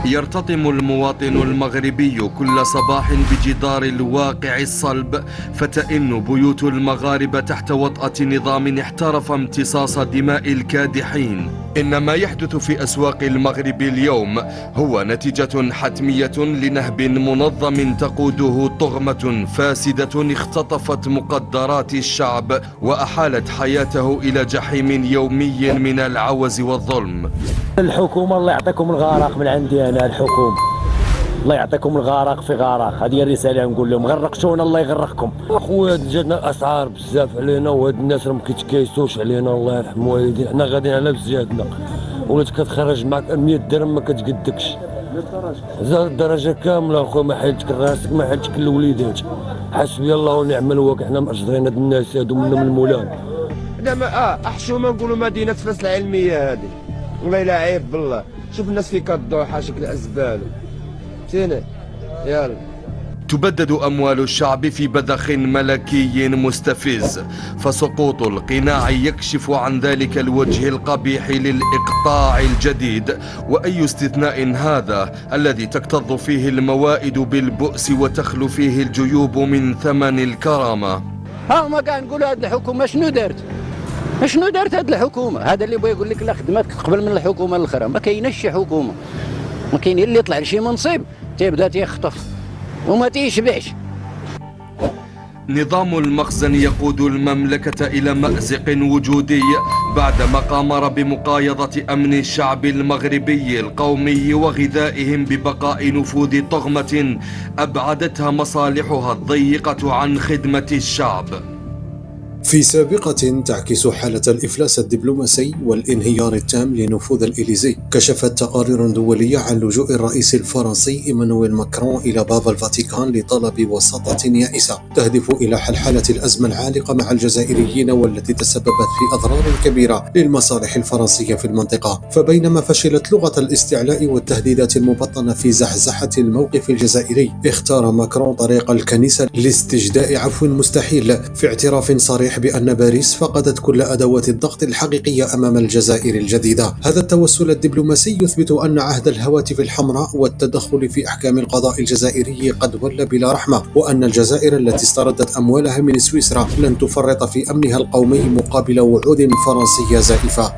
يرتطم المواطن المغربي كل صباح بجدار الواقع الصلب، فتئن بيوت المغاربة تحت وطأة نظام احترف امتصاص دماء الكادحين. إن ما يحدث في أسواق المغرب اليوم هو نتيجة حتمية لنهب منظم تقوده طغمة فاسدة اختطفت مقدرات الشعب وأحالت حياته إلى جحيم يومي من العوز والظلم. الحكومة الله يعطيكم الغرق من عندي أنا، الحكومة الله يعطيكم الغرق في غرق. هذه الرسالة نقول لهم غرقتونا الله يغرقكم. اخويا جاتنا الاسعار بزاف علينا وهاد الناس راه ما كيتكايسوش علينا، الله يرحم والدينا. حنا غاديين على بزيادنا، ولات كتخرج معك 100 درهم ما كتقدكش. زاد الدرجة كاملة اخويا، ما حيلتك راسك ما حيلتك الوليدات. حسبي الله ونعم الوكيل. حنا مأجرين هاد الناس هادو منهم المولان. حنا احشومه نقولوا مدينة فاس العلمية هذه، والله الا عيب بالله. شوف الناس في كالضوحة شكل ازبال. فهمتيني؟ يلا. تبدد أموال الشعب في بذخ ملكي مستفز، فسقوط القناع يكشف عن ذلك الوجه القبيح للإقطاع الجديد. وأي استثناء هذا الذي تكتظ فيه الموائد بالبؤس وتخلو فيه الجيوب من ثمن الكرامة. هما كاع نقولوا هاد الحكومة شنو دارت؟ شنو دارت هاد الحكومة؟ هذا اللي بغى يقول لك لا خدمات قبل من الحكومة الأخرى. ما كايناش شي حكومة، ما كاين اللي يطلع لشي منصب تيبدا تيخطف وما تيشبعش. نظام المخزن يقود المملكة إلى مأزق وجودي بعدما قامر بمقايضة أمن الشعب المغربي القومي وغذائهم ببقاء نفوذ طغمة أبعدتها مصالحها الضيقة عن خدمة الشعب. في سابقة تعكس حالة الإفلاس الدبلوماسي والانهيار التام لنفوذ الإليزي، كشفت تقارير دولية عن لجوء الرئيس الفرنسي إيمانويل ماكرون إلى باب الفاتيكان لطلب وساطة يائسة تهدف إلى حلحلة الأزمة العالقة مع الجزائريين والتي تسببت في أضرار كبيرة للمصالح الفرنسية في المنطقة. فبينما فشلت لغة الاستعلاء والتهديدات المبطنة في زحزحة الموقف الجزائري، اختار ماكرون طريق الكنيسة لاستجداء عفو مستحيل في اعتراف صريح بأن باريس فقدت كل أدوات الضغط الحقيقية أمام الجزائر الجديدة. هذا التوسل الدبلوماسي يثبت أن عهد الهواتف الحمراء والتدخل في أحكام القضاء الجزائري قد ولى بلا رحمة، وأن الجزائر التي استردت أموالها من سويسرا لن تفرط في أمنها القومي مقابل وعود فرنسية زائفة.